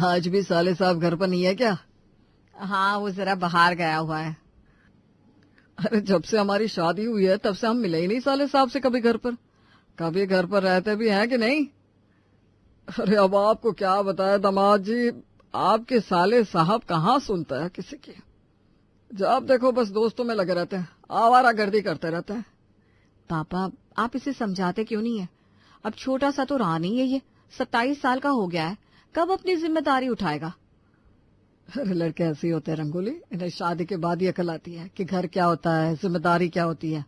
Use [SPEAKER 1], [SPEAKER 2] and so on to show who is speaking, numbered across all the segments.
[SPEAKER 1] आज भी साले साहब घर पर नहीं है क्या?
[SPEAKER 2] हाँ, वो जरा बाहर गया हुआ है।
[SPEAKER 1] अरे जब से हमारी शादी हुई है तब से हम मिले ही नहीं साले साहब से कभी घर पर। कभी घर पर रहते भी हैं कि नहीं? अरे अब आपको क्या बताया दामाद जी, आपके साले साहब कहाँ सुनता है किसी की। जब देखो बस दोस्तों में लगे रहते हैं, आवारागर्दी करते रहते हैं।
[SPEAKER 2] पापा, आप इसे समझाते क्यों नहीं है? अब छोटा सा तो रहा नहीं है ये, 27 साल का हो गया है, कब अपनी जिम्मेदारी उठाएगा?
[SPEAKER 1] अरे लड़के ऐसे ही होते हैं रंगोली, इन्हें शादी के बाद ही अकल आती है कि घर क्या होता है, जिम्मेदारी क्या होती है।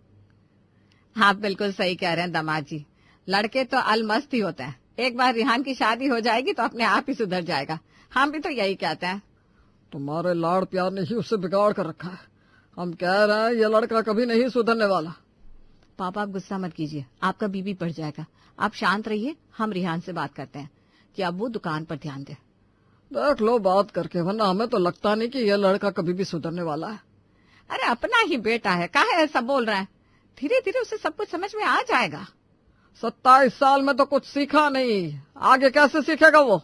[SPEAKER 2] आप बिल्कुल सही कह रहे हैं दामाद जी, लड़के तो अलमस्त ही होते हैं। एक बार रिहान की शादी हो जाएगी तो अपने आप ही सुधर जाएगा। हम भी तो यही कहते हैं।
[SPEAKER 1] तुम्हारे लाड़ प्यार ने ही उससे बिगाड़ कर रखा है। हम कह रहे हैं ये लड़का कभी नहीं सुधरने वाला।
[SPEAKER 2] पापा आप गुस्सा मत कीजिए, आपका बीपी बढ़ जाएगा। आप शांत रहिए, हम रिहान से बात करते हैं कि अब वो दुकान पर ध्यान दे।
[SPEAKER 1] देख लो बात करके, वरना हमें तो लगता नहीं कि यह लड़का कभी भी सुधरने वाला है।
[SPEAKER 2] अरे अपना ही बेटा है, काहे ऐसा बोल रहे हैं? धीरे धीरे उसे सब कुछ समझ में आ जाएगा।
[SPEAKER 1] 27 साल में तो कुछ सीखा नहीं, आगे कैसे सीखेगा वो?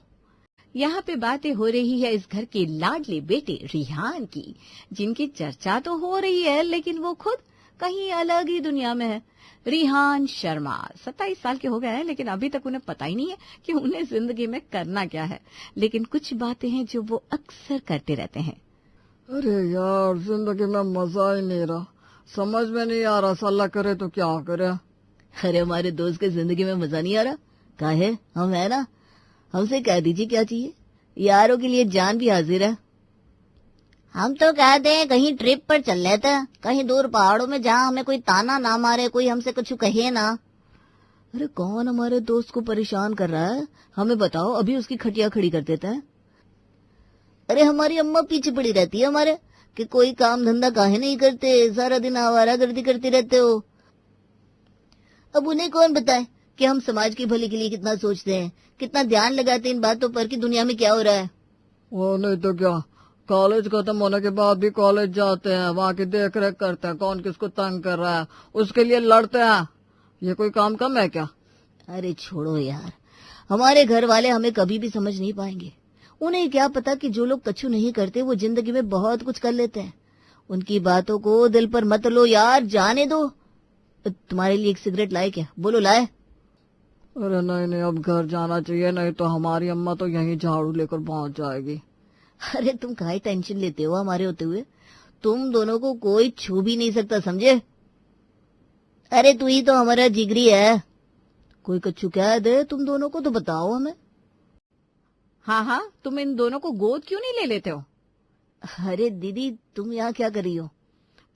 [SPEAKER 2] यहाँ पे बातें हो रही है इस घर के लाडले बेटे रिहान की, जिनकी चर्चा तो हो रही है लेकिन वो खुद कहीं अलग ही दुनिया में है। रिहान शर्मा 27 साल के हो गए हैं, लेकिन अभी तक उन्हें पता ही नहीं है कि उन्हें जिंदगी में करना क्या है। लेकिन कुछ बातें हैं जो वो अक्सर करते रहते हैं।
[SPEAKER 1] अरे यार, जिंदगी में मजा ही नहीं रहा, समझ में नहीं आ रहा सल्ला करे तो क्या करे।
[SPEAKER 3] अरे हमारे दोस्त के जिंदगी में मजा नहीं आ रहा, काहे? हम है ना, हमसे कह दीजिए क्या चाहिए, यारों के लिए जान भी हाजिर है। हम तो कहते हैं कहीं ट्रिप पर चल लेते हैं, कहीं दूर पहाड़ों में, जहाँ हमें कोई ताना ना मारे, कोई हमसे कुछ कहे ना। अरे कौन हमारे दोस्त को परेशान कर रहा है, हमें बताओ, अभी उसकी खटिया खड़ी कर देता है। अरे हमारी अम्मा पीछे पड़ी रहती है हमारे कि कोई काम धंधा काहे नहीं करते, सारा दिन आवारागर्दी करते रहते हो। अब उन्हें कौन बताए कि हम समाज की भले के लिए कितना सोचते हैं, कितना ध्यान लगाते हैं इन बातों पर कि दुनिया में क्या हो रहा है।
[SPEAKER 1] वो नहीं तो क्या, कॉलेज खत्म होने के बाद भी कॉलेज जाते हैं, वहाँ की देख रेख करते हैं, कौन किसको तंग कर रहा है उसके लिए लड़ते हैं। ये कोई काम कम है क्या?
[SPEAKER 3] अरे छोड़ो यार, हमारे घर वाले हमें कभी भी समझ नहीं पाएंगे। उन्हें क्या पता कि जो लोग कछु नहीं करते वो जिंदगी में बहुत कुछ कर लेते हैं। उनकी बातों को दिल पर मत लो यार, जाने दो। तुम्हारे लिए एक सिगरेट लाए क्या? बोलो लाए।
[SPEAKER 1] अरे नहीं नहीं, अब घर जाना चाहिए, नहीं तो हमारी अम्मा तो यहीं झाड़ू लेकर पहुंच जाएगी।
[SPEAKER 3] अरे तुम काहे टेंशन लेते हो हमारे होते हुए, तुम दोनों को कोई छू भी नहीं सकता, समझे? अरे तू ही तो हमारा जिगरी है, कोई कछु कह दे तुम दोनों को तो बताओ हमें।
[SPEAKER 2] हाँ हाँ, तुम इन दोनों को गोद क्यों नहीं ले लेते हो?
[SPEAKER 3] अरे दीदी, तुम यहाँ क्या कर रही हो?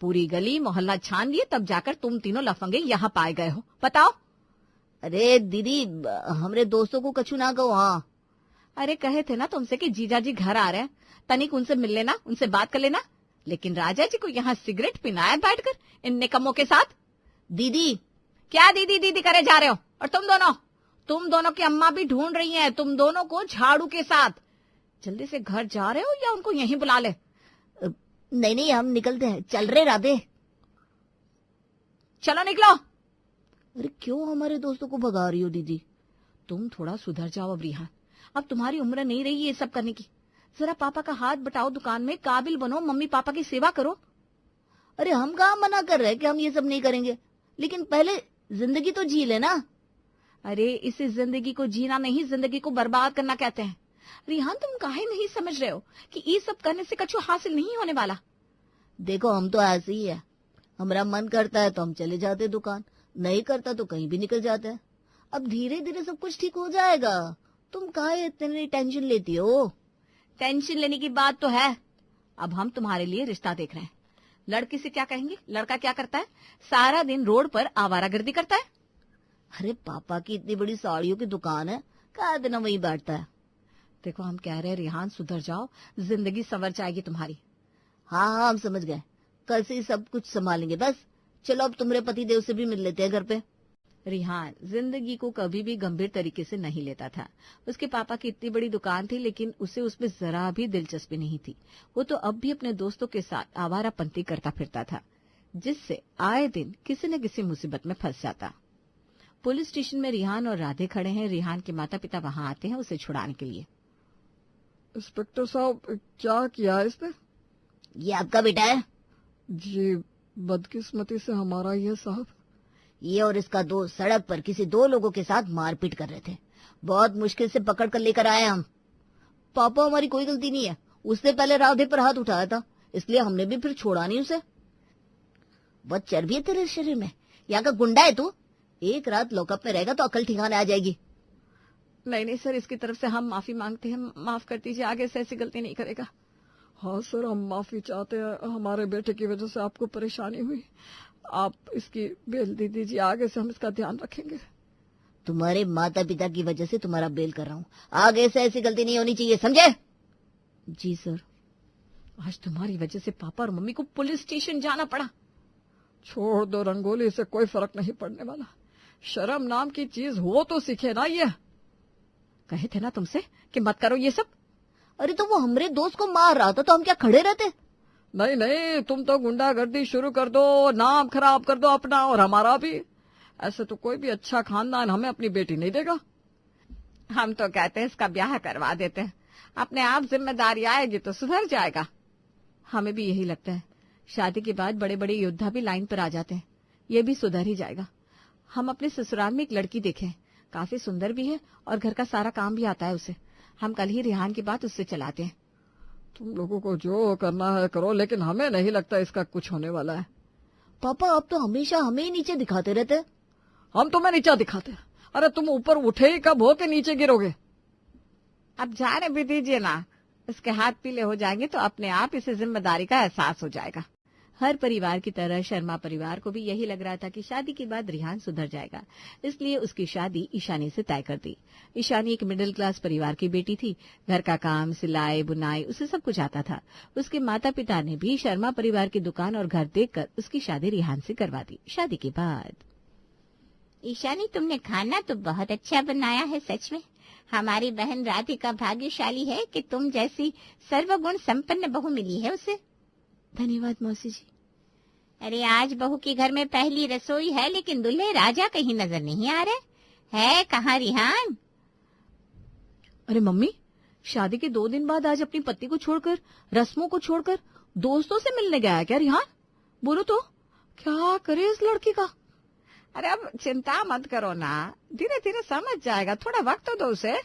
[SPEAKER 2] पूरी गली मोहल्ला छान लिए तब जाकर तुम तीनों लफंगे यहाँ पाए गए हो, बताओ।
[SPEAKER 3] अरे दीदी, हमरे दोस्तों को कछु ना कहो। हाँ,
[SPEAKER 2] अरे कहे थे ना तुमसे कि जीजा जी घर आ रहे हैं, तनिक उनसे मिल लेना, उनसे बात कर लेना। लेकिन राजा जी को यहाँ सिगरेट पिनाया बैठकर इन निकम्मों के साथ।
[SPEAKER 3] दीदी।
[SPEAKER 2] क्या दीदी दीदी करे जा रहे हो? और तुम दोनों की अम्मा भी ढूंढ रही हैं तुम दोनों को झाड़ू के साथ। जल्दी से घर जा रहे हो या उनको यहीं बुला ले?
[SPEAKER 3] नहीं नहीं, हम निकलते हैं, चल रहे राधे।
[SPEAKER 2] चलो निकलो।
[SPEAKER 3] अरे क्यों हमारे दोस्तों को भगा रही हो दीदी?
[SPEAKER 2] तुम थोड़ा सुधर जाओ अब रिहान, अब तुम्हारी उम्र नहीं रही ये सब करने की। जरा पापा का हाथ बटाओ, दुकान में काबिल बनो, मम्मी पापा की सेवा करो।
[SPEAKER 3] अरे हम कहाँ मना कर रहे हैं कि हम ये सब नहीं करेंगे, लेकिन पहले जिंदगी तो जी लेना।
[SPEAKER 2] अरे इसे जिंदगी को जीना नहीं, जिंदगी को बर्बाद करना कहते हैं। रिहान तुम काहे नहीं समझ रहे हो कि ये सब करने से कुछ हासिल नहीं होने वाला।
[SPEAKER 3] देखो हम तो ऐसे ही है, हमारा मन करता है तो हम चले जाते दुकान, नहीं करता तो कहीं भी निकल जाते हैं। अब धीरे धीरे सब कुछ ठीक हो जाएगा, तुम काहे इतनी टेंशन लेती हो?
[SPEAKER 2] टेंशन लेने की बात तो है। अब हम तुम्हारे लिए रिश्ता देख रहे हैं। लड़की से क्या कहेंगे, लड़का क्या करता है? सारा दिन रोड पर आवारागर्दी करता है।
[SPEAKER 3] अरे पापा की इतनी बड़ी साड़ियों की दुकान है, क्या दिन वहीं बैठता है।
[SPEAKER 2] देखो हम कह रहे हैं रिहान सुधर जाओ, जिंदगी संवर जाएगी तुम्हारी।
[SPEAKER 3] हाँ हाँ हम समझ गए, कल से ही सब कुछ संभालेंगे। बस चलो अब तुम्हारे पति देव से भी मिल लेते हैं घर पे।
[SPEAKER 2] रिहान जिंदगी को कभी भी गंभीर तरीके से नहीं लेता था। उसके पापा की इतनी बड़ी दुकान थी, लेकिन उसे उसमें जरा भी दिलचस्पी नहीं थी। वो तो अब भी अपने दोस्तों के साथ आवारापंती करता फिरता था, जिससे आए दिन किसी न किसी मुसीबत में फंस जाता। पुलिस स्टेशन में रिहान और राधे खड़े हैं। रिहान के माता पिता वहां आते हैं उसे छुड़ाने के लिए।
[SPEAKER 1] इंस्पेक्टर साहब, क्या किया है इसने?
[SPEAKER 3] ये आपका बेटा है?
[SPEAKER 1] जी, बदकिस्मती से हमारा ही है साहब।
[SPEAKER 3] ये और इसका दोस्त सड़क पर किसी 2 लोगों के साथ मारपीट कर रहे थे। बहुत मुश्किल से पकड़ कर लेकर आए हम। पापा, हमारी कोई गलती नहीं है। उसने पहले राधे पर हाथ उठाया था, इसलिए हमने भी फिर छोड़ा नहीं उसे। बहुत चर्बी है तेरे शरीर में। यहाँ का गुंडा है तू। एक रात लॉकअप में रहेगा तो अकल ठिकाने आ जाएगी।
[SPEAKER 2] नहीं नहीं सर, इसकी तरफ से हम माफी मांगते हैं, माफ कर दीजिए, आगे से ऐसी गलती नहीं करेगा।
[SPEAKER 1] हाँ सर, हम माफी चाहते हैं, हमारे बेटे की वजह से आपको परेशानी हुई। आप इसकी बेल दे दीजिए, आगे से हम इसका ध्यान रखेंगे।
[SPEAKER 3] तुम्हारे माता पिता की वजह से तुम्हारा बेल कर रहा हूँ, आगे से ऐसी गलती नहीं होनी चाहिए, समझे?
[SPEAKER 2] जी सर। आज तुम्हारी वजह से पापा और मम्मी को पुलिस स्टेशन जाना पड़ा।
[SPEAKER 1] छोड़ दो रंगोली, से कोई फर्क नहीं पड़ने वाला। शर्म नाम की चीज हो तो सीखे ना। ये
[SPEAKER 2] कहे थे ना तुमसे कि मत करो ये सब।
[SPEAKER 3] अरे तो वो हमरे दोस्त को मार रहा था तो हम क्या खड़े रहते?
[SPEAKER 1] नहीं नहीं, तुम तो गुंडागर्दी शुरू कर दो, नाम खराब कर दो अपना और हमारा भी। ऐसे तो कोई भी अच्छा खानदान हमें अपनी बेटी नहीं देगा।
[SPEAKER 2] हम तो कहते हैं इसका ब्याह करवा देते हैं, अपने आप जिम्मेदारी आएगी तो सुधर जाएगा। हमें भी यही लगता है। शादी के बाद बड़े बड़े योद्धा भी लाइन पर आ जाते हैं, ये भी सुधर ही जाएगा। हम अपने ससुराल में एक लड़की देखे, काफी सुंदर भी है और घर का सारा काम भी आता है उसे। हम कल ही रिहान की बात उससे चलाते हैं।
[SPEAKER 1] तुम लोगों को जो करना है करो, लेकिन हमें नहीं लगता इसका कुछ होने वाला है।
[SPEAKER 3] पापा, आप तो हमेशा हमें ही नीचे दिखाते रहते।
[SPEAKER 1] हम तुम्हें नीचा दिखाते हैं? अरे तुम ऊपर उठे ही कब हो के नीचे गिरोगे?
[SPEAKER 2] अब जाने भी दीजिए ना, इसके हाथ पीले हो जाएंगे तो अपने आप इसे जिम्मेदारी का एहसास हो जाएगा। हर परिवार की तरह शर्मा परिवार को भी यही लग रहा था कि शादी के बाद रिहान सुधर जाएगा, इसलिए उसकी शादी ईशानी से तय कर दी। ईशानी एक मिडिल क्लास परिवार की बेटी थी। घर का काम, सिलाई, बुनाई, उसे सब कुछ आता था। उसके माता पिता ने भी शर्मा परिवार की दुकान और घर देखकर उसकी शादी रिहान से करवा दी। शादी के बाद,
[SPEAKER 3] ईशानी, तुमने खाना तो बहुत अच्छा बनाया है। सच में हमारी बहन राधिका भाग्यशाली है कि तुम जैसी सर्वगुण संपन्न बहू मिली है उसे।
[SPEAKER 2] धन्यवाद मौसी जी।
[SPEAKER 3] अरे आज बहू के घर में पहली रसोई है, लेकिन दूल्हे राजा कहीं नजर नहीं आ रहे। है कहाँ रिहान?
[SPEAKER 2] अरे मम्मी, शादी के 2 दिन बाद आज अपनी पति को छोड़कर, रस्मों को छोड़कर दोस्तों से मिलने गया क्या रिहान? बोलो तो क्या करे इस लड़की का? अरे अब चिंता मत करो ना, धीरे धीरे समझ जाएगा, थोड़ा वक्त तो दो उसे।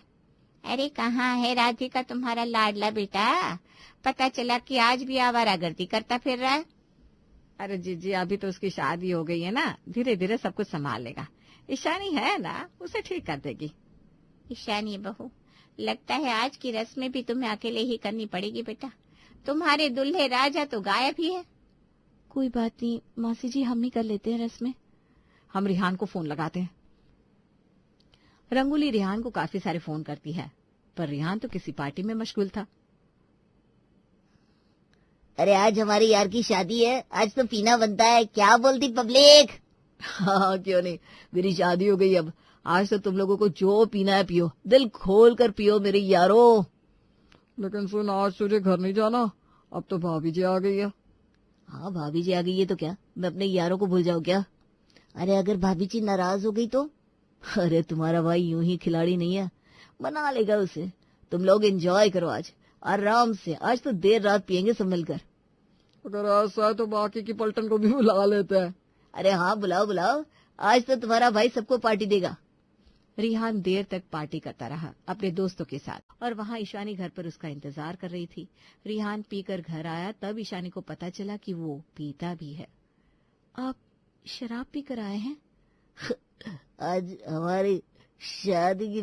[SPEAKER 3] अरे कहाँ है राधिका तुम्हारा लाडला बेटा? पता चला कि आज भी आवारागर्दी करता फिर रहा है।
[SPEAKER 2] अरे जीजी, अभी तो उसकी शादी हो गई है ना, धीरे धीरे सब कुछ संभाल लेगा। ईशानी है ना, उसे ठीक कर देगी।
[SPEAKER 3] ईशानी बहू, लगता है आज की रस्में भी तुम्हें अकेले ही करनी पड़ेगी बेटा। तुम्हारे दूल्हे राजा तो गायब ही है।
[SPEAKER 2] कोई बात नहीं मौसी जी, हम ही कर लेते हैं रस्में। हम रिहान को फोन लगाते हैं। रंगोली रिहान को काफी सारे फोन करती है, पर रिहान तो किसी पार्टी में मशगूल था।
[SPEAKER 3] अरे आज हमारे यार की शादी है, आज तो पीना बनता है। क्या बोलती पब्लिक?
[SPEAKER 2] हाँ क्यों नहीं, मेरी शादी हो गई अब। आज तो तुम लोगों को जो पीना है पियो, दिल खोल कर पियो मेरे यारो।
[SPEAKER 1] लेकिन सुन, आज तुझे घर नहीं जाना, अब तो भाभी जी आ गई है।
[SPEAKER 3] हाँ भाभी जी आ गई है तो क्या, मैं अपने यारों को भूल जाऊं क्या? अरे अगर भाभी जी नाराज हो गई तो?
[SPEAKER 2] अरे तुम्हारा भाई यूं ही खिलाड़ी नहीं है, मना लेगा उसे। तुम लोग एंजॉय करो आज आराम से, आज तो देर रात पियेंगे सब मिलकर।
[SPEAKER 1] अगर ऐसा है तो बाकी की पलटन को भी बुला लेते हैं।
[SPEAKER 2] अरे हाँ बुलाओ बुलाओ, आज तो तुम्हारा भाई सबको पार्टी देगा। रिहान देर तक पार्टी करता रहा अपने दोस्तों के साथ, और वहाँ ईशानी घर पर उसका इंतजार कर रही थी। रिहान पीकर घर आया तब ईशानी को पता चला कि वो पीता भी है। आप शराब पी कर आए हैं?
[SPEAKER 3] आज हमारी शादी की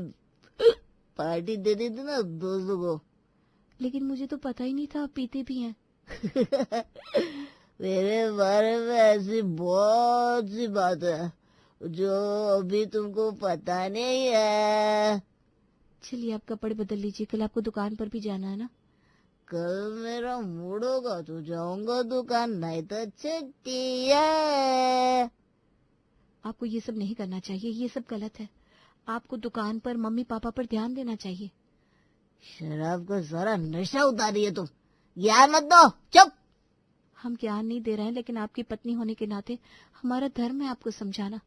[SPEAKER 3] पार्टी दे दी थी ना दोस्तों को।
[SPEAKER 2] लेकिन मुझे तो पता ही नहीं था आप पीते भी हैं।
[SPEAKER 3] मेरे बारे में ऐसी बहुत सी बात है जो अभी तुमको पता नहीं है।
[SPEAKER 2] चलिए आप कपड़े बदल लीजिए, कल आपको दुकान पर भी जाना है ना।
[SPEAKER 3] कल मेरा मूड होगा तो जाऊंगा दुकान, नहीं तो छुट्टी है।
[SPEAKER 2] आपको ये सब नहीं करना चाहिए, ये सब गलत है। आपको दुकान पर मम्मी पापा पर ध्यान देना चाहिए।
[SPEAKER 3] शराब का सारा नशा उतार रही है तुम, ज्ञान मत दो, चुप।
[SPEAKER 2] हम ज्ञान नहीं दे रहे हैं, लेकिन आपकी पत्नी होने के नाते हमारा धर्म है आपको समझाना।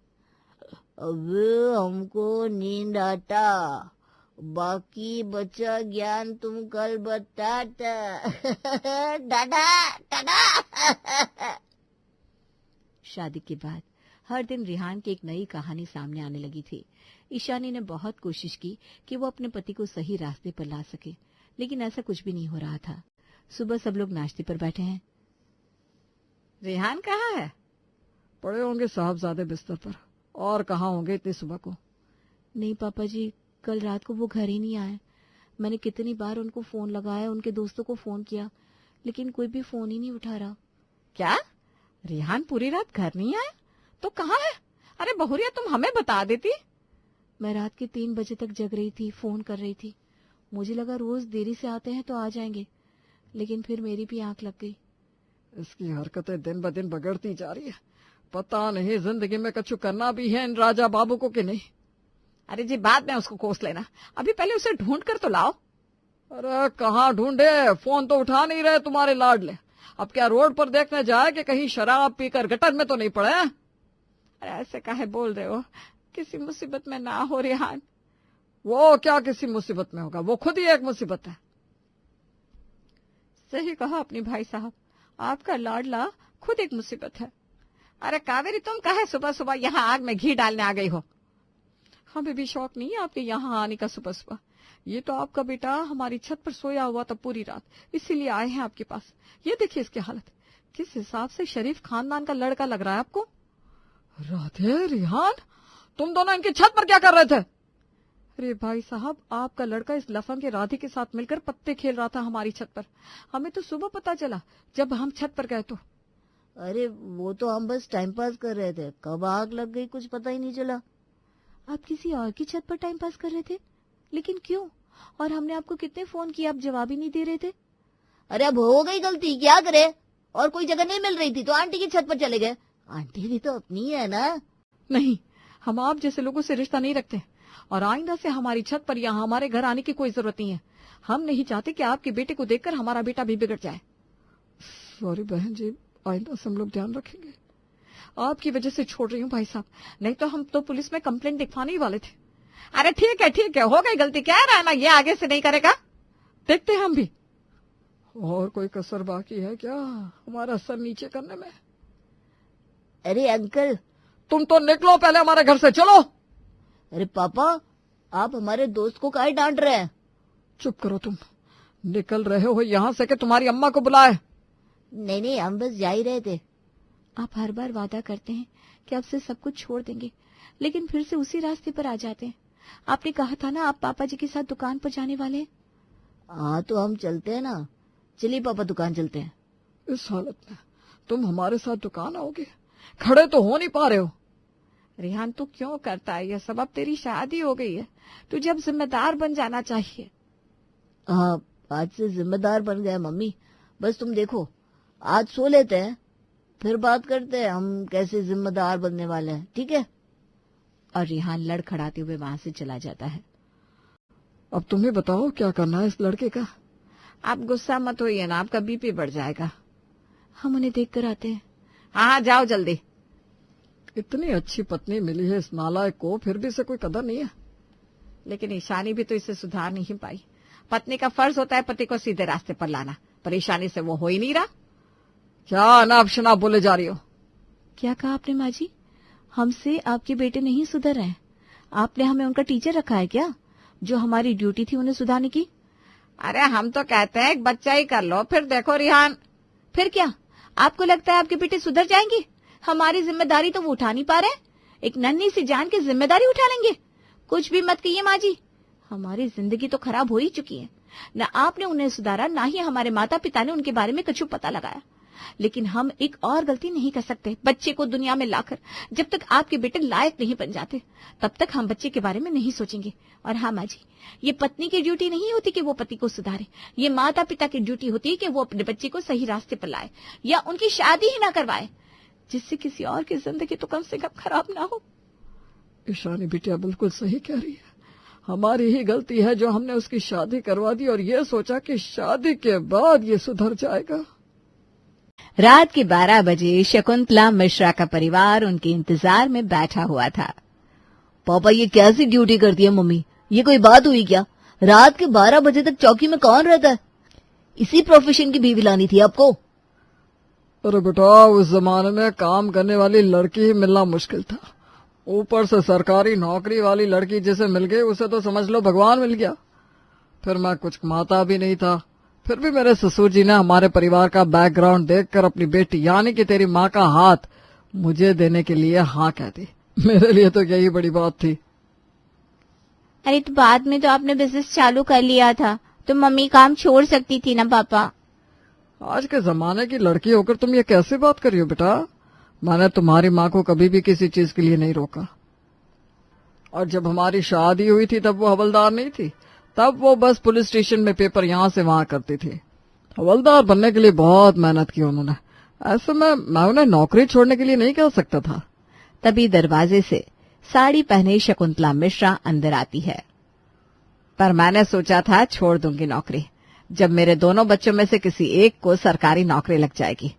[SPEAKER 3] अब हमको नींद आता, बाकी बचा ज्ञान तुम कल बताता। टाटा टाटा।
[SPEAKER 2] शादी के बाद हर दिन रिहान की एक नई कहानी सामने आने लगी थी। ईशानी ने बहुत कोशिश की कि वो अपने पति को सही रास्ते पर ला सके, लेकिन ऐसा कुछ भी नहीं हो रहा था। सुबह सब लोग नाश्ते पर बैठे हैं।
[SPEAKER 1] रेहान कहाँ है? पड़े होंगे साहबजादे बिस्तर पर। और कहाँ होंगे इतनी सुबह को?
[SPEAKER 2] नहीं पापा जी, कल रात को वो घर ही नहीं आए। मैंने कितनी बार उनको फोन लगाया, उनके दोस्तों को फोन किया, लेकिन कोई भी फोन ही नहीं उठा रहा।
[SPEAKER 1] क्या? रेहान पूरी रात घर नहीं आया? तो कहाँ है? अरे बहुरिया, तुम हमें बता देती।
[SPEAKER 2] मैं रात के 3 बजे तक जग रही थी, फोन कर रही थी। मुझे लगा रोज देरी से आते हैं तो आ जाएंगे, लेकिन फिर मेरी भी आंख लग गई।
[SPEAKER 1] इसकी हरकतें दिन ब दिन बिगड़ती जा रही है। पता नहीं जिंदगी में कछु करना भी है इन राजा बाबू को कि नहीं। अरे जी, बाद में उसको कोस लेना, अभी पहले उसे ढूंढ कर तो लाओ। अरे कहाँ ढूंढे? फोन तो उठा नहीं रहे तुम्हारे लाडले। अब क्या रोड पर देखने जाए कि कहीं शराब पीकर गटर में तो नहीं पड़े? अरे ऐसे काहे बोल रहे हो? किसी मुसीबत में ना हो रेहान। वो क्या किसी मुसीबत में होगा? वो खुद ही एक मुसीबत है। सही कहा अपने भाई साहब, आपका लाडला खुद एक मुसीबत है। अरे कावेरी, तुम काहे सुबह सुबह यहाँ आग में घी डालने आ गई हो? हमें भी शौक नहीं है आपके यहाँ आने का सुबह सुबह। ये तो आपका बेटा हमारी छत पर सोया हुआ था पूरी रात, इसीलिए आए हैं आपके पास। ये देखिए इसकी हालत। किस हिसाब से शरीफ खानदान का लड़का लग रहा है आपको। राधे, रिहान, तुम दोनों इनकी छत पर क्या कर रहे थे? अरे भाई साहब, आपका लड़का इस लफंग के राधे के साथ मिलकर पत्ते खेल रहा था हमारी छत पर। हमें तो सुबह पता चला जब हम छत पर गए तो।
[SPEAKER 3] अरे वो तो हम बस टाइम पास कर रहे थे, कब आग लग गई कुछ पता ही नहीं चला।
[SPEAKER 2] आप किसी और की छत पर टाइम पास कर रहे थे? लेकिन क्यों? और हमने आपको कितने फोन किए, आप जवाब ही नहीं दे रहे थे।
[SPEAKER 3] अरे अब हो गई गलती, क्या करे? और कोई जगह नहीं मिल रही थी तो आंटी की छत पर चले गए। आंटी भी तो अपनी है ना।
[SPEAKER 1] नहीं, हम आप जैसे लोगों से रिश्ता नहीं रखते, और आइंदा से हमारी छत पर या हमारे घर आने की कोई जरूरत नहीं है। हम नहीं चाहते कि आपके बेटे को देखकर हमारा बेटा भी बिगड़ जाए। सॉरी बहन जी, आइंदा से हम लोग ध्यान रखेंगे। आपकी वजह से छोड़ रही हूँ भाई साहब, नहीं तो हम तो पुलिस में कंप्लेंट लिखवाने ही वाले थे। अरे ठीक है, हो गई गलती, क्या है ना, ये आगे से नहीं करेगा। देखते हैं हम भी। और कोई कसर बाकी है क्या हमारा सर नीचे करने में?
[SPEAKER 3] अरे अंकल,
[SPEAKER 1] तुम तो निकलो पहले हमारे घर से, चलो।
[SPEAKER 3] अरे पापा, आप हमारे दोस्त को काहे डांट रहे हैं?
[SPEAKER 1] चुप करो तुम। निकल रहे हो यहाँ से कि तुम्हारी अम्मा को बुलाए?
[SPEAKER 3] नहीं, हम बस जा ही रहे थे।
[SPEAKER 2] आप हर बार वादा करते हैं कि अब से सब कुछ छोड़ देंगे, लेकिन फिर से उसी रास्ते पर आ जाते हैं। आपने कहा था ना आप पापा जी के साथ दुकान पर जाने वाले हैं।
[SPEAKER 3] हाँ तो हम चलते हैं ना। चलिए पापा, दुकान चलते हैं।
[SPEAKER 1] इस हालत में तुम हमारे साथ दुकान आओगे? खड़े तो हो नहीं पा रहे हो। रेहान, तू क्यों करता है ये सब? अब तेरी शादी हो गई है, तुझे अब जिम्मेदार बन जाना चाहिए।
[SPEAKER 3] हाँ, आज से जिम्मेदार बन गए मम्मी। बस तुम देखो, आज सो लेते हैं, फिर बात करते हैं हम कैसे जिम्मेदार बनने वाले हैं, ठीक है?
[SPEAKER 2] और रेहान लड़खड़ाते हुए वहां से चला जाता है।
[SPEAKER 1] अब तुम्हें बताओ क्या करना है इस लड़के का। आप गुस्सा मत होइए ना, आपका बीपी बढ़ जाएगा।
[SPEAKER 2] हम उन्हें देख कर आते हैं।
[SPEAKER 1] हाँ, जाओ जल्दी। इतनी अच्छी पत्नी मिली है इस नालायक को, फिर भी इसे कोई कदर नहीं है। लेकिन ईशानी भी तो इसे सुधार नहीं पाई। पत्नी का फर्ज होता है पति को सीधे रास्ते पर लाना, पर ईशानी से वो हो ही नहीं रहा। क्या अनाप शनाप बोले जा रही हो?
[SPEAKER 2] क्या कहा आपने माँ जी? हमसे आपके बेटे नहीं सुधर रहे हैं। आपने हमें उनका टीचर रखा है क्या, जो हमारी ड्यूटी थी उन्हें सुधारने की?
[SPEAKER 1] अरे हम तो कहते हैं एक बच्चा ही कर लो, फिर देखो रिहान।
[SPEAKER 2] फिर क्या आपको लगता है आपके बेटे सुधर जाएंगे? हमारी जिम्मेदारी तो वो उठा नहीं पा रहे। एक नन्ही सी जान की जिम्मेदारी उठा लेंगे? कुछ भी मत कहिए माँ जी, हमारी जिंदगी तो खराब हो ही चुकी है। न आपने उन्हें सुधारा, ना ही हमारे माता पिता ने उनके बारे में कुछ पता लगाया। लेकिन हम एक और गलती नहीं कर सकते। बच्चे को दुनिया में लाकर जब तक आपके बेटे लायक नहीं बन जाते, तब तक हम बच्चे के बारे में नहीं सोचेंगे। और हाँ माँ जी, ये पत्नी की ड्यूटी नहीं होती कि वो पति को सुधारे, ये माता पिता की ड्यूटी होती है कि वो अपने बच्चे को सही रास्ते पर लाए या उनकी शादी ही ना करवाए, जिससे किसी और की जिंदगी तो कम से कम खराब ना हो।
[SPEAKER 1] ईशानी बिटिया बिल्कुल सही कह रही है। हमारी ही गलती है जो हमने उसकी शादी करवा दी और ये सोचा कि शादी के बाद ये सुधर जाएगा।
[SPEAKER 2] रात के 12 बजे शकुंतला मिश्रा का परिवार उनके इंतजार में बैठा हुआ था।
[SPEAKER 3] पापा, ये कैसी ड्यूटी करती है मम्मी? ये कोई बात हुई क्या? रात के 12 बजे तक चौकी में कौन रहता है? इसी प्रोफेशन की बीवी लानी थी आपको।
[SPEAKER 1] अरे बेटा, उस जमाने में काम करने वाली लड़की ही मिलना मुश्किल था। ऊपर से सरकारी नौकरी वाली लड़की जिसे मिल गई उसे तो समझ लो भगवान मिल गया। फिर मैं कुछ कमाता भी नहीं था। फिर भी मेरे ससुर जी ने हमारे परिवार का बैकग्राउंड देखकर अपनी बेटी यानी कि तेरी माँ का हाथ मुझे देने के लिए हाँ कह दी। मेरे लिए तो यही बड़ी बात थी।
[SPEAKER 2] अरे तो बाद में तो आपने बिजनेस चालू कर लिया था, तो मम्मी काम छोड़ सकती थी ना पापा।
[SPEAKER 1] आज के जमाने की लड़की होकर तुम ये कैसे बात कर रही हो बेटा? मैंने तुम्हारी माँ को कभी भी किसी चीज के लिए नहीं रोका। और जब हमारी शादी हुई थी तब वो हवलदार नहीं थी, तब वो बस पुलिस स्टेशन में पेपर यहाँ से वहां करती थी। हवलदार बनने के लिए बहुत मेहनत की उन्होंने। ऐसे में मैं उन्हें नौकरी छोड़ने के लिए नहीं कह सकता था।
[SPEAKER 2] तभी दरवाजे से साड़ी पहने शकुंतला मिश्रा अंदर आती है। पर मैंने सोचा था छोड़ दूंगी नौकरी जब मेरे दोनों बच्चों में से किसी एक को सरकारी नौकरी लग जाएगी।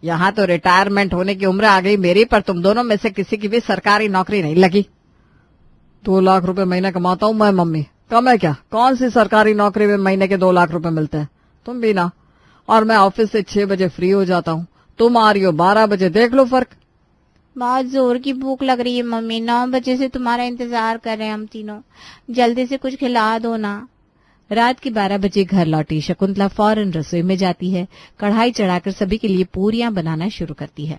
[SPEAKER 2] यहाँ तो रिटायरमेंट होने की उम्र आ गई मेरी, पर तुम दोनों में से किसी की भी सरकारी नौकरी नहीं लगी।
[SPEAKER 1] 2 लाख रुपए महीने कमाता हूँ मैं मम्मी, कम है क्या? कौन सी सरकारी नौकरी में महीने के 2 लाख रुपए मिलते हैं? तुम भी ना। और मैं ऑफिस से 6 बजे फ्री हो जाता हूँ, तुम आ रही हो 12 बजे, देख लो फर्क।
[SPEAKER 2] बहुत जोर की भूख लग रही है मम्मी, 9 बजे से तुम्हारा इंतजार कर रहे हैं हम तीनों, जल्दी से कुछ खिला दो ना। रात के 12 बजे घर लौटी शकुंतला फौरन रसोई में जाती है। कढ़ाई चढ़ाकर सभी के लिए पूरियां बनाना शुरू करती है।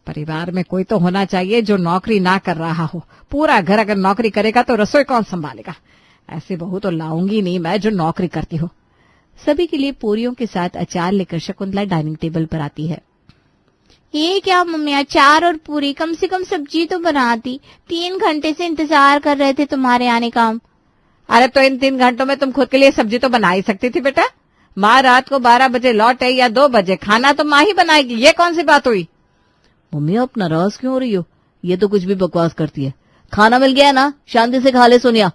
[SPEAKER 2] परिवार में कोई तो होना चाहिए जो नौकरी ना कर रहा हो। पूरा घर अगर नौकरी करेगा तो रसोई कौन संभालेगा? ऐसी बहू तो लाऊंगी नहीं मैं जो नौकरी करती हो। सभी के लिए पूरियों के साथ अचार लेकर शकुंतला डाइनिंग टेबल पर आती है। ये क्या मम्मी, अचार और पूरी? कम से कम सब्जी तो बनाती। 3 घंटे से इंतजार कर रहे थे तुम्हारे आने का हम। अरे तो इन 3 घंटों में तुम खुद के लिए सब्जी तो बना ही सकती थी बेटा। माँ रात को 12 बजे लौटे या 2 बजे, खाना तो माँ ही बनाएगी। ये कौन सी बात हुई?
[SPEAKER 3] मम्मी आप नाराज क्यों हो रही हो? ये तो कुछ भी बकवास करती है। खाना मिल गया ना, शांति से खा ले सोनिया।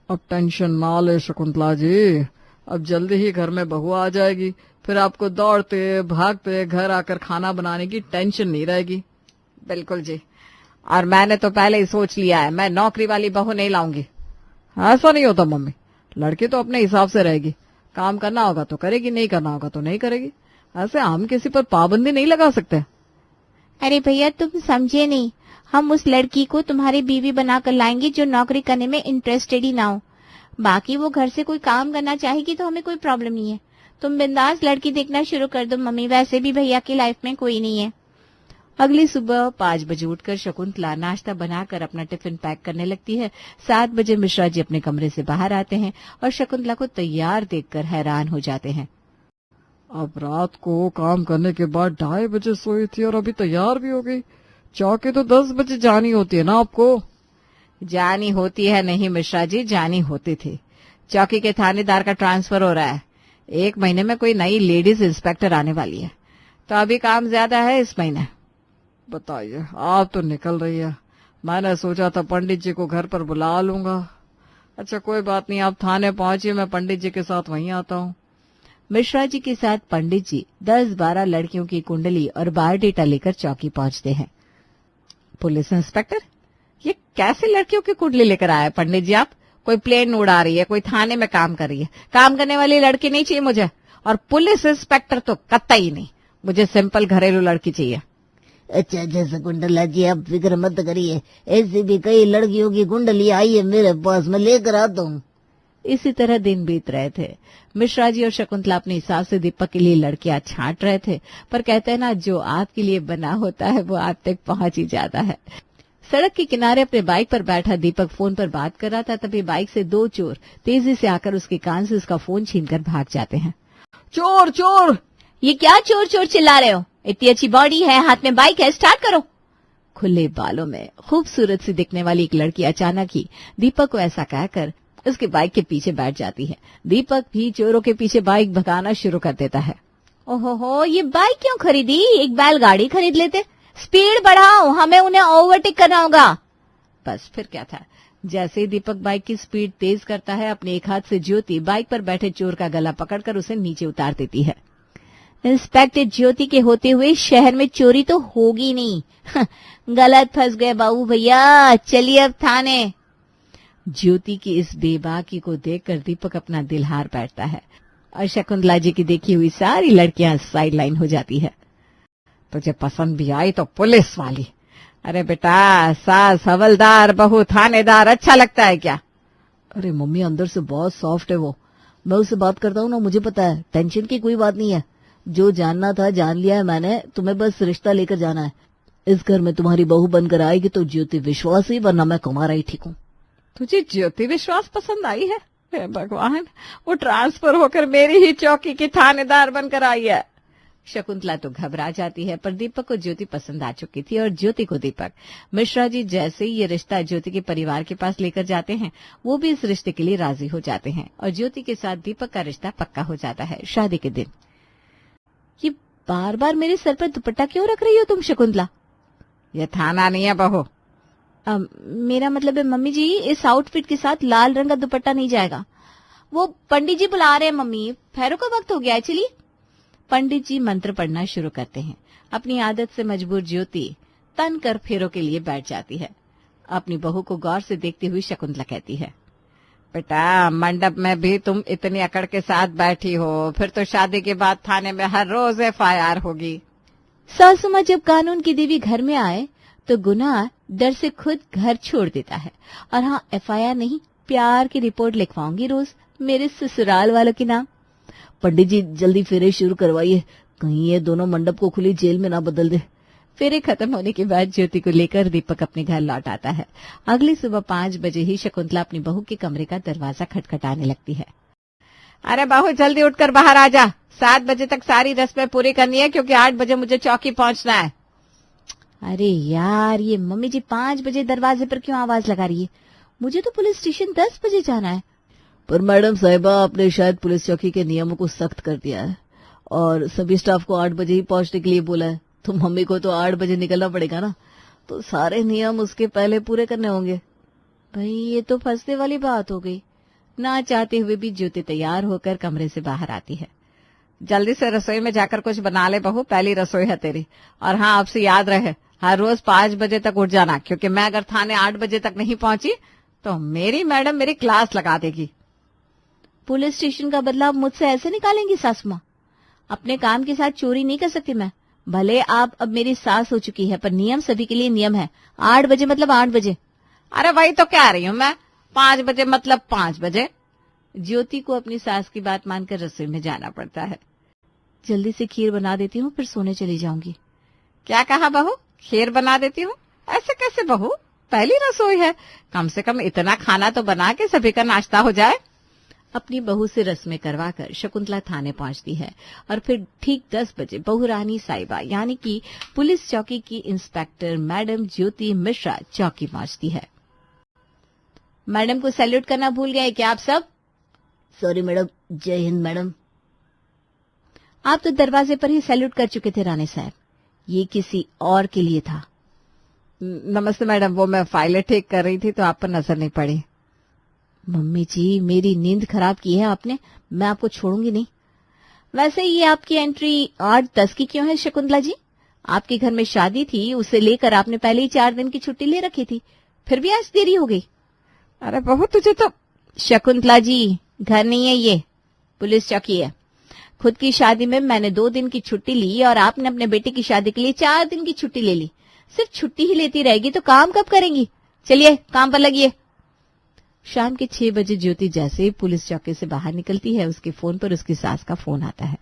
[SPEAKER 1] अब टेंशन ना ले शकुंतला जी, अब जल्दी ही घर में बहू आ जाएगी, फिर आपको दौड़ते भागते घर आकर खाना बनाने की टेंशन नहीं रहेगी। बिल्कुल जी, और मैंने तो पहले ही सोच लिया है, मैं नौकरी वाली बहू नहीं लाऊंगी। ऐसा नहीं होता मम्मी, लड़की तो अपने हिसाब से रहेगी। काम करना होगा तो करेगी, नहीं करना होगा तो नहीं करेगी। ऐसे हम किसी पर पाबंदी नहीं लगा सकते।
[SPEAKER 2] अरे भैया तुम समझे नहीं, हम उस लड़की को तुम्हारी बीवी बनाकर लाएंगे जो नौकरी करने में इंटरेस्टेड ही ना हो। बाकी वो घर से कोई काम करना चाहेगी तो हमें कोई प्रॉब्लम नहीं है। तुम बिंदास लड़की देखना शुरू कर दो मम्मी, वैसे भी भैया की लाइफ में कोई नहीं है। अगली सुबह 5 बजे उठकर शकुंतला नाश्ता बनाकर अपना टिफिन पैक करने लगती है। 7 बजे मिश्रा जी अपने कमरे से बाहर आते हैं और शकुंतला को तैयार देखकर हैरान हो जाते हैं।
[SPEAKER 1] अब रात को काम करने के बाद 2:30 बजे सोई थी और अभी तैयार भी हो गई। चौकी तो 10 बजे जानी होती है ना आपको?
[SPEAKER 2] जानी होती है नहीं मिश्रा जी, जानी होती थी। चौकी के थानेदार का ट्रांसफर हो रहा है। 1 महीने में कोई नई लेडीज इंस्पेक्टर आने वाली है, तो अभी काम ज्यादा है इस महीने।
[SPEAKER 1] बताइए, आप तो निकल रही है। मैंने सोचा था पंडित जी को घर पर बुला लूंगा। अच्छा कोई बात नहीं, आप थाने पहुंचिए, मैं पंडित जी के साथ वहीं आता हूँ।
[SPEAKER 2] मिश्रा जी के साथ पंडित जी 10-12 लड़कियों की कुंडली और बायोडेटा लेकर चौकी पहुंचते हैं। पुलिस इंस्पेक्टर, ये कैसे लड़कियों की कुंडली लेकर आया पंडित जी आप? कोई प्लेन उड़ा रही है, कोई थाने में काम कर रही है। काम करने वाली लड़की नहीं चाहिए मुझे, और पुलिस इंस्पेक्टर तो कतई नहीं। मुझे सिंपल घरेलू लड़की चाहिए।
[SPEAKER 3] अच्छा शकुंतला जी आप फिक्र मत करिए, ऐसी भी कई लड़कियों की कुंडली आई है मेरे पास, मैं लेकर आता हूँ।
[SPEAKER 2] इसी तरह दिन बीत रहे थे। मिश्रा जी और शकुंतला अपने हिसाब से दीपक के लिए लड़कियां छांट रहे थे, पर कहते हैं ना, जो आपके लिए बना होता है वो आप तक पहुंच ही जाता है। सड़क के किनारे अपने बाइक पर बैठा दीपक फोन पर बात कर रहा था, तभी बाइक से 2 चोर तेजी से आकर उसके कान से उसका फोन छीनकर भाग जाते हैं।
[SPEAKER 1] चोर चोर!
[SPEAKER 2] ये क्या चोर चोर चिल्ला रहे हो? इतनी अच्छी बॉडी है, हाथ में बाइक है, स्टार्ट करो। खुले बालों में खूबसूरत सी दिखने वाली एक लड़की अचानक ही दीपक को ऐसा कहकर उसके बाइक के पीछे बैठ जाती है। दीपक भी चोरों के पीछे बाइक भगाना शुरू कर देता है। ओहो, ये बाइक क्यों खरीदी? एक बैलगाड़ी खरीद लेते। स्पीड बढ़ाओ, हमें उन्हें ओवरटेक करना होगा। बस फिर क्या था, जैसे ही दीपक बाइक की स्पीड तेज करता है, अपने एक हाथ से ज्योति बाइक पर बैठे चोर का गला पकड़कर उसे नीचे उतार देती है। इंस्पेक्टर ज्योति के होते हुए शहर में चोरी तो होगी नहीं। गलत फंस गए बाबू भैया, चलिए अब थाने। ज्योति की इस बेबाकी को देखकर दीपक अपना दिल हार बैठता है और शकुंतला जी की देखी हुई सारी लड़कियां साइड लाइन हो जाती है। तुझे पसंद भी आई तो पुलिस वाली। अरे बेटा, सास हवलदार, बहू थानेदार अच्छा लगता है क्या?
[SPEAKER 3] अरे मम्मी, अंदर से बहुत सॉफ्ट है वो। मैं उससे बात करता हूँ ना, मुझे पता है, टेंशन की कोई बात नहीं है। जो जानना था जान लिया है मैंने, तुम्हें बस रिश्ता लेकर जाना है। इस घर में तुम्हारी बहू बनकर आएगी तो ज्योति विश्वास ही, वरना मैं कुमारा ही ठीक हूँ।
[SPEAKER 1] तुझे ज्योति विश्वास पसंद आई है? हे भगवान, वो ट्रांसफर होकर मेरी ही चौकी की थानेदार बनकर आई है।
[SPEAKER 2] शकुंतला तो घबरा जाती है, पर दीपक को ज्योति पसंद आ चुकी थी और ज्योति को दीपक। मिश्रा जी जैसे ही ये रिश्ता ज्योति के परिवार के पास लेकर जाते हैं, वो भी इस रिश्ते के लिए राजी हो जाते हैं और ज्योति के साथ दीपक का रिश्ता पक्का हो जाता है शादी के दिन। ये बार बार मेरे सर पर दुपट्टा क्यों रख रही हो तुम शकुंतला?
[SPEAKER 1] ये थाना नहीं है बहू।
[SPEAKER 2] मेरा मतलब है मम्मी जी, इस आउटफिट के साथ लाल रंग का दुपट्टा नहीं जाएगा। वो पंडित जी बुला रहे हैं मम्मी, फेरों का वक्त हो गया है, चलिए। पंडित जी मंत्र पढ़ना शुरू करते हैं। अपनी आदत से मजबूर ज्योति तन कर फेरों के लिए बैठ जाती है। अपनी बहू को गौर से देखती हुई शकुंतला कहती है,
[SPEAKER 1] बेटा, मंडप में भी तुम इतनी अकड़ के साथ बैठी हो, फिर तो शादी के बाद थाने में हर रोज FIR होगी।
[SPEAKER 2] सासू माँ जब कानून की देवी घर में आए तो गुनाह डर से खुद घर छोड़ देता है। और हाँ, FIR नहीं, प्यार की रिपोर्ट लिखवाऊंगी रोज मेरे ससुराल वालों के नाम।
[SPEAKER 3] पंडित जी जल्दी फेरे शुरू करवाइए, कहीं ये दोनों मंडप को खुली जेल में ना बदल दे।
[SPEAKER 2] फेरे खत्म होने के बाद ज्योति को लेकर दीपक अपने घर लौट आता है। अगली सुबह 5 बजे ही शकुंतला अपनी बहू के कमरे का दरवाजा खटखटाने लगती है।
[SPEAKER 1] अरे बहू, जल्दी उठकर बाहर आ जा। 7 बजे तक सारी रस्में पूरी करनी है, क्योंकि 8 बजे मुझे चौकी पहुंचना है।
[SPEAKER 2] अरे यार, ये मम्मी जी 5 बजे दरवाजे पर क्यों आवाज लगा रही है? मुझे तो पुलिस स्टेशन 10 बजे जाना है।
[SPEAKER 3] पर मैडम साहिबा, आपने शायद पुलिस चौकी के नियमों को सख्त कर दिया है और सभी स्टाफ को 8 बजे ही पहुंचने के लिए बोला है, तो मम्मी को तो 8 बजे निकलना पड़ेगा ना, तो सारे नियम उसके पहले पूरे करने होंगे।
[SPEAKER 2] भाई, ये तो फंसने वाली बात हो गई। ना चाहते हुए भी ज्योति तैयार होकर कमरे से बाहर आती है।
[SPEAKER 1] जल्दी से रसोई में जाकर कुछ बना ले बहू, पहली रसोई है तेरी। और हाँ, आपसे याद रहे, हर रोज 5 बजे तक उठ जाना, क्योंकि मैं अगर थाने 8 बजे तक नहीं पहुंची तो मेरी मैडम मेरी क्लास लगा देगी।
[SPEAKER 2] पुलिस स्टेशन का बदला मुझसे ऐसे निकालेंगी सासू माँ? अपने काम के साथ चोरी नहीं कर सकती मैं। भले आप अब मेरी सास हो चुकी है, पर नियम सभी के लिए नियम है। 8 बजे मतलब 8 बजे।
[SPEAKER 1] अरे वही तो कह रही हूँ मैं, 5 बजे मतलब 5 बजे।
[SPEAKER 2] ज्योति को अपनी सास की बात मानकर रसोई में जाना पड़ता है। जल्दी से खीर बना देती हूँ, फिर सोने चली जाऊंगी।
[SPEAKER 1] क्या कहा बहू? खीर बना देती हूँ? ऐसे कैसे बहू, पहली रसोई है, कम से कम इतना खाना तो बना के सभी का नाश्ता हो जाए।
[SPEAKER 2] अपनी बहू से रस्में करवाकर शकुंतला थाने पहुंचती है और फिर ठीक 10 बजे बहू रानी साहिबा यानी कि पुलिस चौकी की इंस्पेक्टर मैडम ज्योति मिश्रा चौकी पहुंचती है। मैडम को सैल्यूट करना भूल गए क्या आप सब?
[SPEAKER 3] Sorry madam. जय हिंद मैडम।
[SPEAKER 2] आप तो दरवाजे पर ही सैल्यूट कर चुके थे रानी साहब, ये किसी और के लिए था।
[SPEAKER 1] नमस्ते मैडम, वो मैं फाइलें ठीक कर रही थी तो आप पर नजर नहीं पड़ी।
[SPEAKER 2] मम्मी जी, मेरी नींद खराब की है आपने, मैं आपको छोड़ूंगी नहीं। वैसे ये आपकी एंट्री 8:10 की क्यों है शकुंतला जी? आपके घर में शादी थी, उसे लेकर आपने पहले ही 4 दिन की छुट्टी ले रखी थी, फिर भी आज देरी हो गई।
[SPEAKER 1] अरे बहू, तुझे तो।
[SPEAKER 2] शकुंतला जी, घर नहीं है ये, पुलिस चौकी है। खुद की शादी में मैंने 2 दिन की छुट्टी ली और आपने अपने बेटे की शादी के लिए 4 दिन की छुट्टी ले ली। सिर्फ छुट्टी ही लेती रहेगी तो काम कब करेंगी? चलिए काम पर लगिए। शाम के 6 बजे ज्योति जैसे ही पुलिस चौकी से बाहर निकलती है, उसके फोन पर उसकी सास का फोन आता है।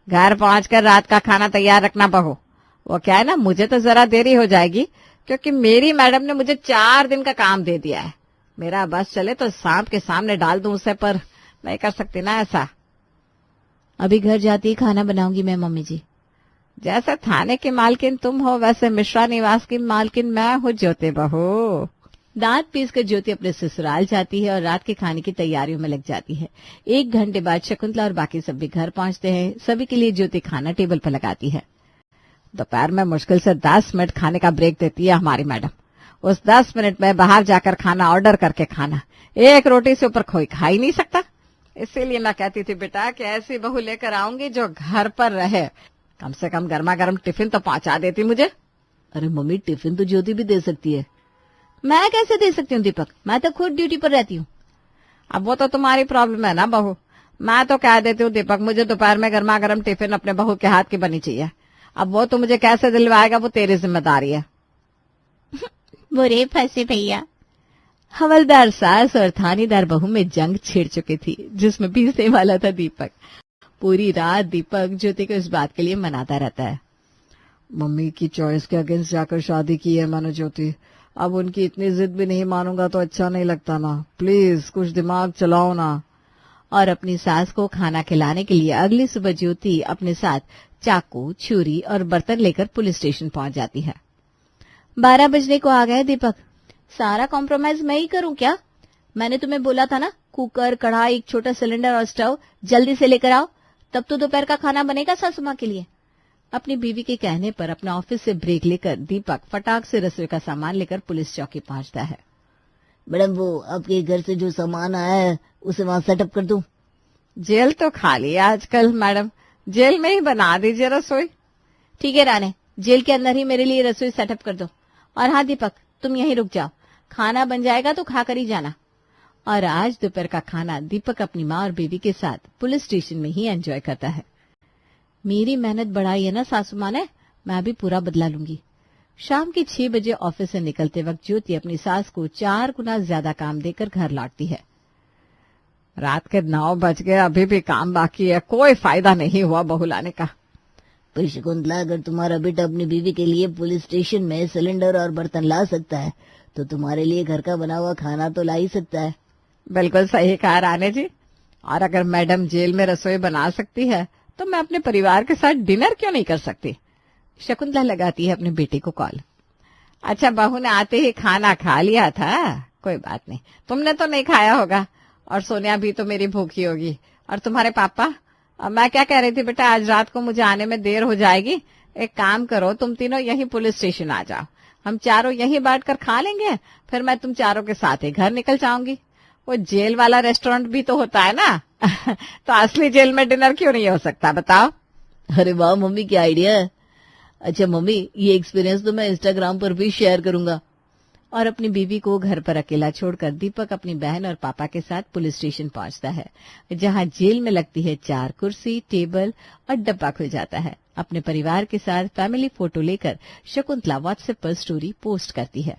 [SPEAKER 1] घर पहुंचकर रात का खाना तैयार रखना बहू। वो क्या है ना, मुझे तो जरा देरी हो जाएगी, क्योंकि मेरी मैडम ने मुझे 4 दिन का काम दे दिया है। मेरा बस चले तो सांप के सामने डाल दूं उसे, पर नहीं कर सकती ना ऐसा।
[SPEAKER 2] अभी घर जाती ही खाना बनाऊंगी मैं मम्मी जी।
[SPEAKER 1] जैसे थाने की मालकिन तुम हो, वैसे मिश्रा निवास की मालकिन मैं हूँ ज्योति बहू।
[SPEAKER 2] दांत पीसकर ज्योति अपने ससुराल जाती है और रात के खाने की तैयारियों में लग जाती है। 1 घंटे बाद शकुंतला और बाकी सब भी घर पहुंचते हैं। सभी के लिए ज्योति खाना टेबल पर लगाती है।
[SPEAKER 1] दोपहर में मुश्किल से 10 मिनट खाने का ब्रेक देती है हमारी मैडम। उस 10 मिनट में बाहर जाकर खाना ऑर्डर करके खाना, 1 रोटी से ऊपर कोई खा ही नहीं सकता। इसीलिए मैं कहती थी बेटा कि ऐसी बहू लेकर आऊंगी जो घर पर रहे, कम से कम गर्मा गर्म टिफिन तो पहुंचा देती मुझे।
[SPEAKER 3] अरे मम्मी, टिफिन तो ज्योति भी दे सकती है।
[SPEAKER 2] मैं कैसे दे सकती हूँ दीपक, मैं तो खुद ड्यूटी पर रहती हूँ।
[SPEAKER 1] अब वो तो तुम्हारी प्रॉब्लम है ना बहू, मैं तो कह देती हूँ दीपक मुझे दोपहर में गर्मा गर्म टिफिन अपने बहू के हाथ की बनी चाहिए। अब वो तो मुझे कैसे दिलवाएगा वो तेरी जिम्मेदारी है।
[SPEAKER 2] बुरे फंसे भैया। हवलदार सास और थानेदार बहू में जंग छिड़ चुकी थी, जिसमें पीसने वाला था दीपक। पूरी रात दीपक ज्योति को इस बात के लिए मनाता रहता है।
[SPEAKER 1] मम्मी की चॉइस के अगेंस्ट जाकर शादी की है मैंने ज्योति, अब उनकी इतनी जिद भी नहीं मानूंगा तो अच्छा नहीं लगता ना, प्लीज कुछ दिमाग चलाओ ना।
[SPEAKER 2] और अपनी सास को खाना खिलाने के लिए अगली सुबह ज्योति अपने साथ चाकू, छुरी और बर्तन लेकर पुलिस स्टेशन पहुंच जाती है। 12 बजने को आ गए दीपक, सारा कॉम्प्रोमाइज मैं ही करूं क्या? मैंने तुम्हें बोला था ना, कुकर, कढ़ाई, एक छोटा सिलेंडर और स्टोव जल्दी से लेकर आओ, तब तो दोपहर का खाना बनेगा सासू माँ के लिए। अपनी बीवी के कहने पर अपने ऑफिस से ब्रेक लेकर दीपक फटाक से रसोई का सामान लेकर पुलिस चौकी पहुंचता है।
[SPEAKER 3] मैडम वो आपके घर से जो सामान आया है उसे वहाँ सेटअप कर दूं?
[SPEAKER 1] जेल तो खाली है आजकल मैडम, जेल में ही बना दीजिए रसोई।
[SPEAKER 2] ठीक है राणे, जेल के अंदर ही मेरे लिए रसोई सेटअप कर दो। और हाँ दीपक, तुम यहीं रुक जाओ, खाना बन जाएगा तो खाकर ही जाना। और आज दोपहर का खाना दीपक अपनी माँ और बेबी के साथ पुलिस स्टेशन में ही एंजॉय करता है। मेरी मेहनत बढ़ाई है ना सासू माँ ने, मैं भी पूरा बदला लूंगी। शाम के 6 बजे ऑफिस से निकलते वक्त ज्योति अपनी सास को 4 गुना ज्यादा काम देकर घर लौटती है।
[SPEAKER 1] रात के 9 बज गए, अभी भी काम बाकी है, कोई फायदा नहीं हुआ बहू लाने का।
[SPEAKER 3] पर शकुंतला, अगर तुम्हारा बेटा अपनी बीवी के लिए पुलिस स्टेशन में सिलेंडर और बर्तन ला सकता है तो तुम्हारे लिए घर का बना हुआ खाना तो ला ही सकता है।
[SPEAKER 1] बिल्कुल सही कहा राणे जी, और अगर मैडम जेल में रसोई बना सकती है तो मैं अपने परिवार के साथ डिनर क्यों नहीं कर सकती।
[SPEAKER 2] शकुंतला लगाती है अपने बेटे को कॉल।
[SPEAKER 1] अच्छा, बहू ने आते ही खाना खा लिया था? कोई बात नहीं, तुमने तो नहीं खाया होगा, और सोनिया भी तो मेरी भूखी होगी। और तुम्हारे पापा? मैं क्या कह रही थी बेटा, आज रात को मुझे आने में देर हो जाएगी, एक काम करो तुम तीनों यहीं पुलिस स्टेशन आ जाओ, हम चारों यहीं बैठ कर खा लेंगे, फिर मैं तुम चारों के साथ ही घर निकल जाऊंगी। वो जेल वाला रेस्टोरेंट भी तो होता है ना तो असली जेल में डिनर क्यों नहीं हो सकता बताओ।
[SPEAKER 3] अरे वाह मम्मी, क्या आइडिया है। अच्छा मम्मी, ये एक्सपीरियंस तो मैं इंस्टाग्राम पर भी शेयर करूंगा।
[SPEAKER 2] और अपनी बीवी को घर पर अकेला छोड़कर दीपक अपनी बहन और पापा के साथ पुलिस स्टेशन पहुंचता है, जहां जेल में लगती है 4 कुर्सी, टेबल और डब्बा खुल जाता है। अपने परिवार के साथ फैमिली फोटो लेकर शकुंतला व्हाट्सएप पर स्टोरी पोस्ट करती है।